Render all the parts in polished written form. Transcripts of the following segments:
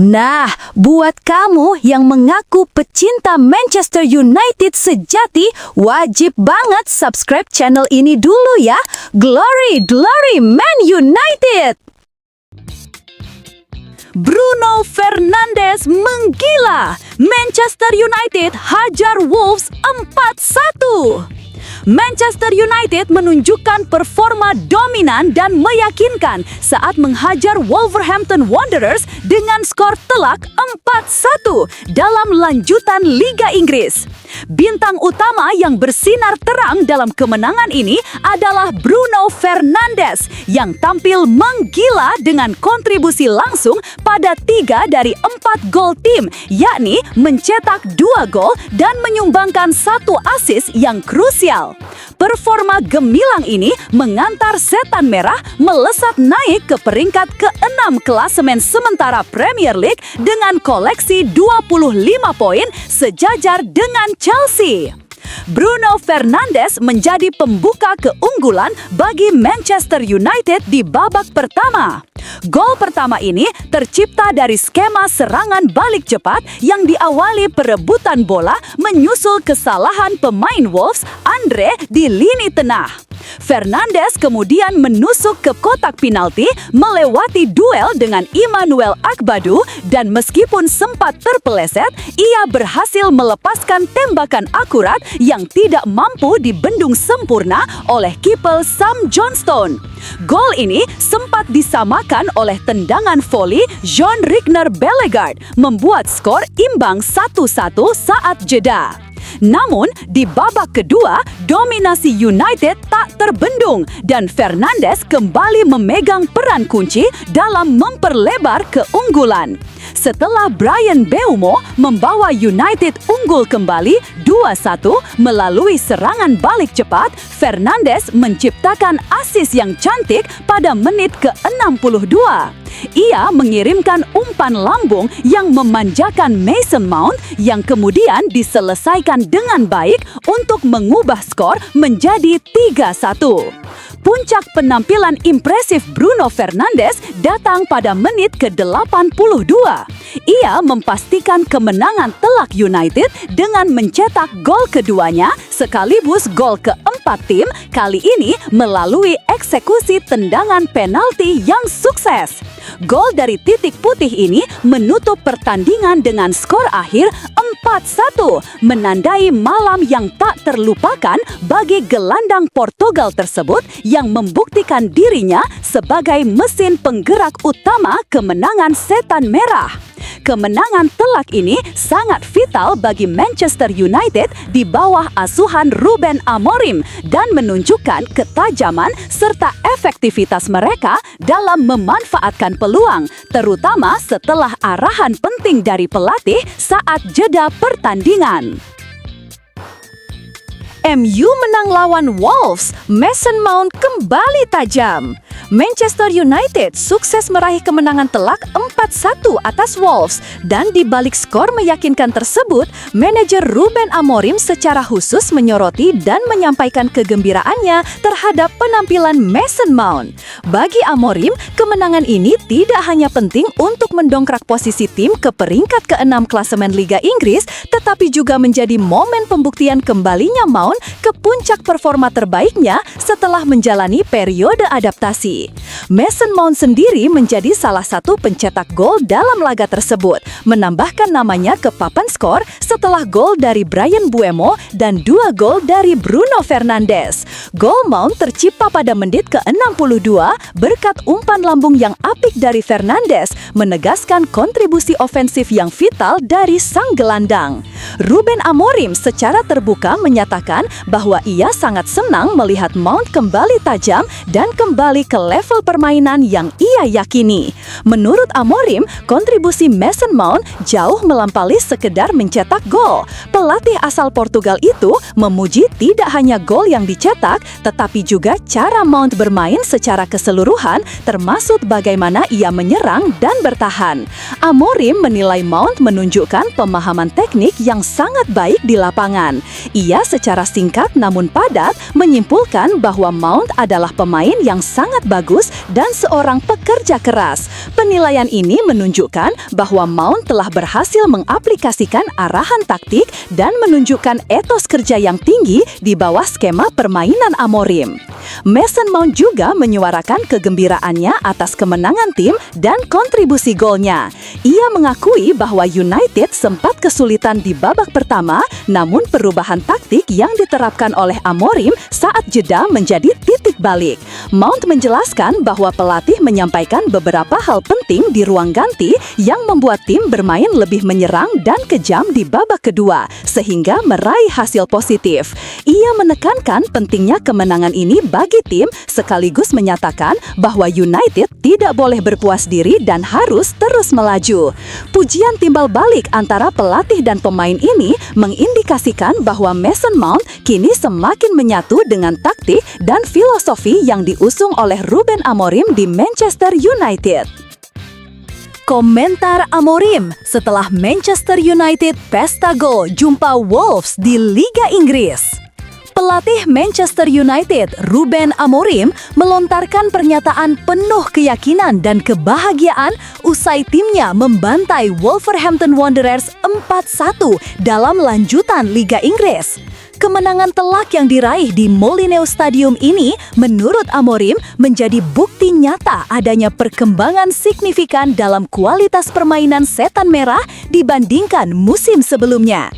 Nah, buat kamu yang mengaku pecinta Manchester United sejati, wajib banget subscribe channel ini dulu ya. Glory, glory Man United! Bruno Fernandes menggila. Manchester United hajar Wolves 4-1. Manchester United menunjukkan performa dominan dan meyakinkan saat menghajar Wolverhampton Wanderers dengan skor telak 4-1 dalam lanjutan Liga Inggris. Bintang utama yang bersinar terang dalam kemenangan ini adalah Bruno Fernandes yang tampil menggila dengan kontribusi langsung pada 3 dari 4 gol tim, yakni mencetak 2 gol dan menyumbangkan 1 assist yang krusial. Performa gemilang ini mengantar Setan Merah melesat naik ke peringkat ke-6 klasemen sementara Premier League dengan koleksi 25 poin sejajar dengan Chelsea. Bruno Fernandes menjadi pembuka keunggulan bagi Manchester United di babak pertama. Gol pertama ini tercipta dari skema serangan balik cepat yang diawali perebutan bola menyusul kesalahan pemain Wolves, Andre, di lini tengah. Fernandes kemudian menusuk ke kotak penalti melewati duel dengan Emmanuel Agbadu dan meskipun sempat terpeleset, ia berhasil melepaskan tembakan akurat yang tidak mampu dibendung sempurna oleh kiper Sam Johnstone. Gol ini sempat disamakan oleh tendangan voli Jean-Rigner Bellegarde, membuat skor imbang 1-1 saat jeda. Namun, di babak kedua, dominasi United tak terbendung dan Fernandes kembali memegang peran kunci dalam memperlebar keunggulan. Setelah Bryan Mbeumo membawa United unggul kembali 2-1 melalui serangan balik cepat, Fernandes menciptakan assist yang cantik pada menit ke-62. Ia mengirimkan umpan lambung yang memanjakan Mason Mount yang kemudian diselesaikan dengan baik untuk mengubah skor menjadi 3-1. Puncak penampilan impresif Bruno Fernandes datang pada menit ke-82. Ia memastikan kemenangan telak United dengan mencetak gol keduanya sekaligus gol keempat tim, kali ini melalui eksekusi tendangan penalti yang sukses. Gol dari titik putih ini menutup pertandingan dengan skor akhir 4-1, menandai malam yang tak terlupakan bagi gelandang Portugal tersebut yang membuktikan dirinya sebagai mesin penggerak utama kemenangan Setan Merah. Kemenangan telak ini sangat vital bagi Manchester United di bawah asuhan Ruben Amorim dan menunjukkan ketajaman serta efektivitas mereka dalam memanfaatkan peluang, terutama setelah arahan penting dari pelatih saat jeda pertandingan. MU menang lawan Wolves, Mason Mount kembali tajam. Manchester United sukses meraih kemenangan telak 4-1 atas Wolves dan di balik skor meyakinkan tersebut, manajer Ruben Amorim secara khusus menyoroti dan menyampaikan kegembiraannya terhadap penampilan Mason Mount. Bagi Amorim, kemenangan ini tidak hanya penting untuk mendongkrak posisi tim ke peringkat ke-6 klasemen Liga Inggris, tetapi juga menjadi momen pembuktian kembalinya Mount ke puncak performa terbaiknya setelah menjalani periode adaptasi. Mason Mount sendiri menjadi salah satu pencetak gol dalam laga tersebut, menambahkan namanya ke papan skor setelah gol dari Bryan Mbeumo dan 2 gol dari Bruno Fernandes. Gol Mount tercipta pada menit ke-62 berkat umpan lambung yang apik dari Fernandes, menegaskan kontribusi ofensif yang vital dari sang gelandang. Ruben Amorim secara terbuka menyatakan bahwa ia sangat senang melihat Mount kembali tajam dan kembali ke level permainan yang ia yakini. Menurut Amorim, kontribusi Mason Mount jauh melampaui sekedar mencetak gol. Pelatih asal Portugal itu memuji tidak hanya gol yang dicetak, tetapi juga cara Mount bermain secara keseluruhan, termasuk bagaimana ia menyerang dan bertahan. Amorim menilai Mount menunjukkan pemahaman teknik yang yang sangat baik di lapangan. Ia secara singkat namun padat menyimpulkan bahwa Mount adalah pemain yang sangat bagus dan seorang pekerja keras. Penilaian ini menunjukkan bahwa Mount telah berhasil mengaplikasikan arahan taktik dan menunjukkan etos kerja yang tinggi di bawah skema permainan Amorim. Mason Mount juga menyuarakan kegembiraannya atas kemenangan tim dan kontribusi golnya. Ia mengakui bahwa United sempat kesulitan di babak pertama, namun perubahan taktik yang diterapkan oleh Amorim saat jeda menjadi titik balik. Mount menjelaskan bahwa pelatih menyampaikan beberapa hal penting di ruang ganti yang membuat tim bermain lebih menyerang dan kejam di babak kedua, sehingga meraih hasil positif. Ia menekankan pentingnya kemenangan ini bagi tim, sekaligus menyatakan bahwa United tidak boleh berpuas diri dan harus terus melaju. Pujian timbal balik antara pelatih dan pemain ini mengindikasikan bahwa Mason Mount kini semakin menyatu dengan taktik dan filosofi yang diusung oleh Ruben Amorim di Manchester United. Komentar Amorim setelah Manchester United pesta gol jumpa Wolves di Liga Inggris. Pelatih Manchester United, Ruben Amorim, melontarkan pernyataan penuh keyakinan dan kebahagiaan usai timnya membantai Wolverhampton Wanderers 4-1 dalam lanjutan Liga Inggris. Kemenangan telak yang diraih di Molineux Stadium ini, menurut Amorim, menjadi bukti nyata adanya perkembangan signifikan dalam kualitas permainan Setan Merah dibandingkan musim sebelumnya.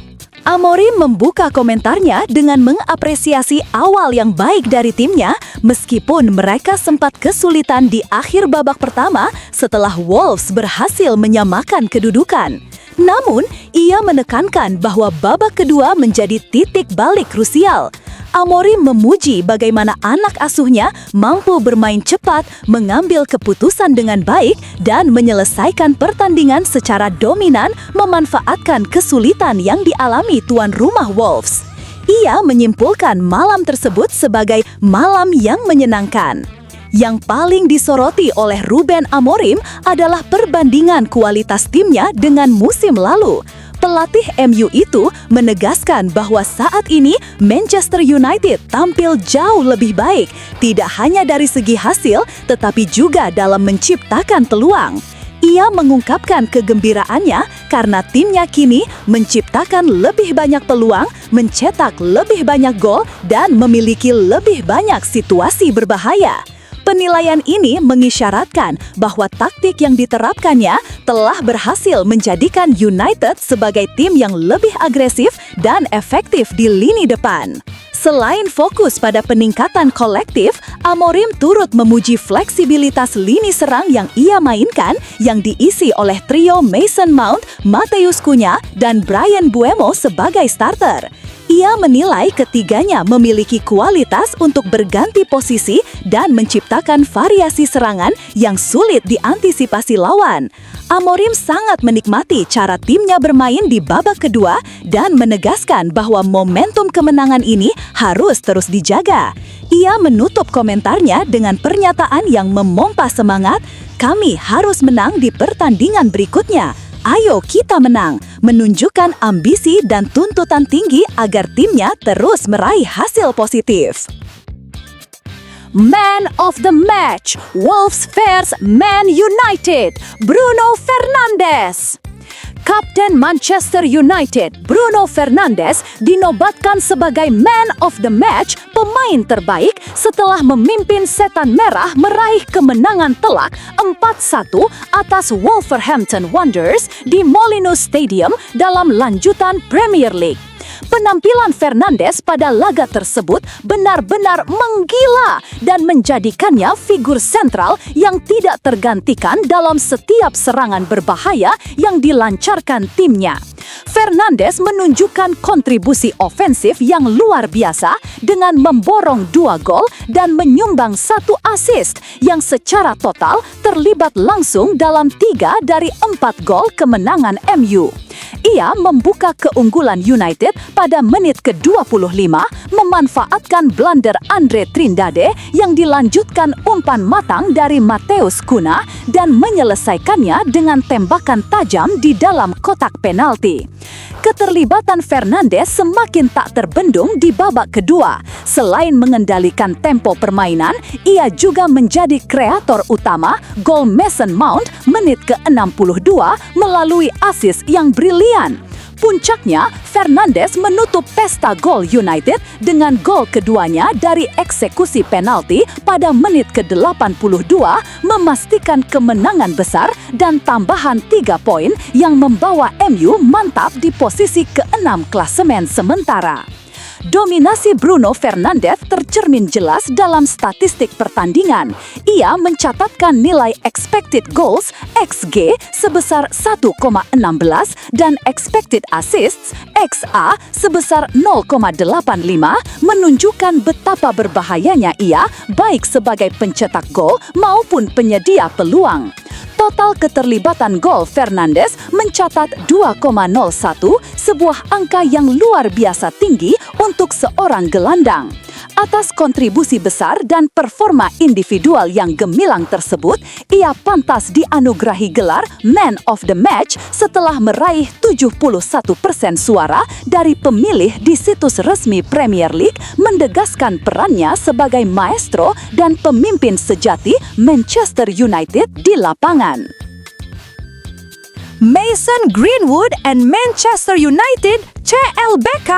Amorim membuka komentarnya dengan mengapresiasi awal yang baik dari timnya, meskipun mereka sempat kesulitan di akhir babak pertama setelah Wolves berhasil menyamakan kedudukan. Namun, ia menekankan bahwa babak kedua menjadi titik balik krusial. Amorim memuji bagaimana anak asuhnya mampu bermain cepat, mengambil keputusan dengan baik, dan menyelesaikan pertandingan secara dominan memanfaatkan kesulitan yang dialami tuan rumah Wolves. Ia menyimpulkan malam tersebut sebagai malam yang menyenangkan. Yang paling disoroti oleh Ruben Amorim adalah perbandingan kualitas timnya dengan musim lalu. Pelatih MU itu menegaskan bahwa saat ini Manchester United tampil jauh lebih baik, tidak hanya dari segi hasil, tetapi juga dalam menciptakan peluang. Ia mengungkapkan kegembiraannya karena timnya kini menciptakan lebih banyak peluang, mencetak lebih banyak gol, dan memiliki lebih banyak situasi berbahaya. Penilaian ini mengisyaratkan bahwa taktik yang diterapkannya telah berhasil menjadikan United sebagai tim yang lebih agresif dan efektif di lini depan. Selain fokus pada peningkatan kolektif, Amorim turut memuji fleksibilitas lini serang yang ia mainkan yang diisi oleh trio Mason Mount, Matheus Cunha, dan Bryan Mbeumo sebagai starter. Ia menilai ketiganya memiliki kualitas untuk berganti posisi dan menciptakan variasi serangan yang sulit diantisipasi lawan. Amorim sangat menikmati cara timnya bermain di babak kedua dan menegaskan bahwa momentum kemenangan ini harus terus dijaga. Ia menutup komentarnya dengan pernyataan yang memompa semangat, "Kami harus menang di pertandingan berikutnya. Ayo kita menang," menunjukkan ambisi dan tuntutan tinggi agar timnya terus meraih hasil positif. Man of the Match, Wolves vs Man United, Bruno Fernandes. Kapten Manchester United, Bruno Fernandes, dinobatkan sebagai Man of the Match, pemain terbaik, setelah memimpin Setan Merah meraih kemenangan telak 4-1 atas Wolverhampton Wanderers di Molineux Stadium dalam lanjutan Premier League. Penampilan Fernandes pada laga tersebut benar-benar menggila dan menjadikannya figur sentral yang tidak tergantikan dalam setiap serangan berbahaya yang dilancarkan timnya. Fernandes menunjukkan kontribusi ofensif yang luar biasa dengan memborong 2 gol dan menyumbang 1 assist yang secara total terlibat langsung dalam 3 dari 4 gol kemenangan MU. Ia membuka keunggulan United pada menit ke-25 memanfaatkan blunder Andre Trindade yang dilanjutkan umpan matang dari Matheus Cunha dan menyelesaikannya dengan tembakan tajam di dalam kotak penalti. Keterlibatan Fernandes semakin tak terbendung di babak kedua. Selain mengendalikan tempo permainan, ia juga menjadi kreator utama gol Mason Mount menit ke-62 melalui assist yang brilian. Puncaknya, Fernandes menutup pesta gol United dengan gol keduanya dari eksekusi penalti pada menit ke-82, memastikan kemenangan besar dan tambahan 3 poin yang membawa MU mantap di posisi ke-6 klasemen sementara. Dominasi Bruno Fernandes tercermin jelas dalam statistik pertandingan. Ia mencatatkan nilai expected goals (XG) sebesar 1,16 dan expected assists (XA) sebesar 0,85, menunjukkan betapa berbahayanya ia baik sebagai pencetak gol maupun penyedia peluang. Total keterlibatan gol Fernandes mencatat 2,01, sebuah angka yang luar biasa tinggi untuk seorang gelandang. Atas kontribusi besar dan performa individual yang gemilang tersebut, ia pantas dianugerahi gelar Man of the Match setelah meraih 71% suara dari pemilih di situs resmi Premier League, mendegaskan perannya sebagai maestro dan pemimpin sejati Manchester United di lapangan. Mason Greenwood and Manchester United CLBK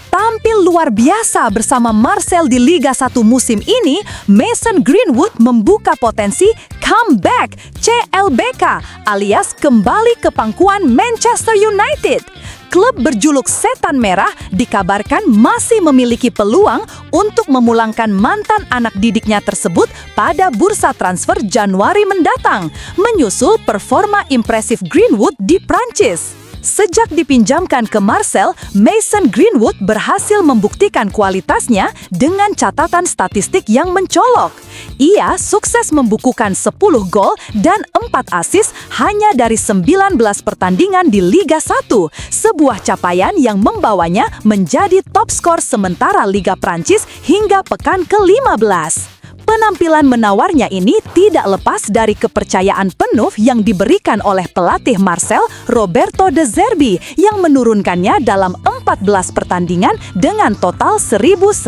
tampil luar biasa bersama Marseille di Liga 1 musim ini. Mason Greenwood membuka potensi comeback CLBK alias kembali ke pangkuan Manchester United. Klub berjuluk Setan Merah dikabarkan masih memiliki peluang untuk memulangkan mantan anak didiknya tersebut pada bursa transfer Januari mendatang, menyusul performa impresif Greenwood di Prancis. Sejak dipinjamkan ke Marseille, Mason Greenwood berhasil membuktikan kualitasnya dengan catatan statistik yang mencolok. Ia sukses membukukan 10 gol dan 4 assist hanya dari 19 pertandingan di Liga 1, sebuah capaian yang membawanya menjadi top skor sementara Liga Prancis hingga pekan ke-15. Penampilan menawarnya ini tidak lepas dari kepercayaan penuh yang diberikan oleh pelatih Marseille, Roberto De Zerbi, yang menurunkannya dalam 14 pertandingan dengan total 1.134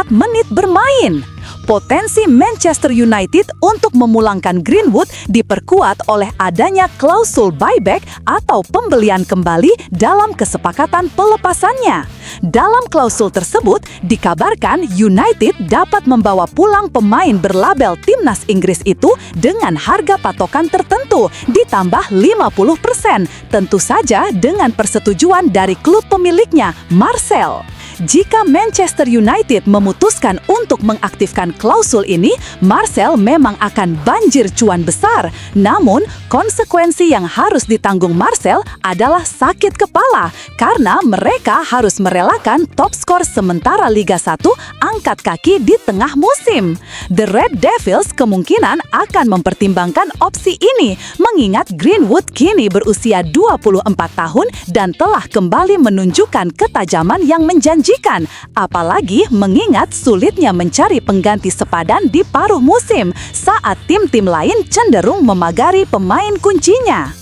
menit bermain. Potensi Manchester United untuk memulangkan Greenwood diperkuat oleh adanya klausul buyback atau pembelian kembali dalam kesepakatan pelepasannya. Dalam klausul tersebut, dikabarkan United dapat membawa pulang pemain berlabel timnas Inggris itu dengan harga patokan tertentu, ditambah 50%, tentu saja dengan persetujuan dari klub pemiliknya, Marseille. Jika Manchester United memutuskan untuk mengaktifkan klausul ini, Marseille memang akan banjir cuan besar. Namun, konsekuensi yang harus ditanggung Marseille adalah sakit kepala karena mereka harus merelakan top skor sementara Liga 1 angkat kaki di tengah musim. The Red Devils kemungkinan akan mempertimbangkan opsi ini, mengingat Greenwood kini berusia 24 tahun dan telah kembali menunjukkan ketajaman yang menjanjikan. Apalagi mengingat sulitnya mencari pengganti sepadan di paruh musim saat tim-tim lain cenderung memagari pemain kuncinya.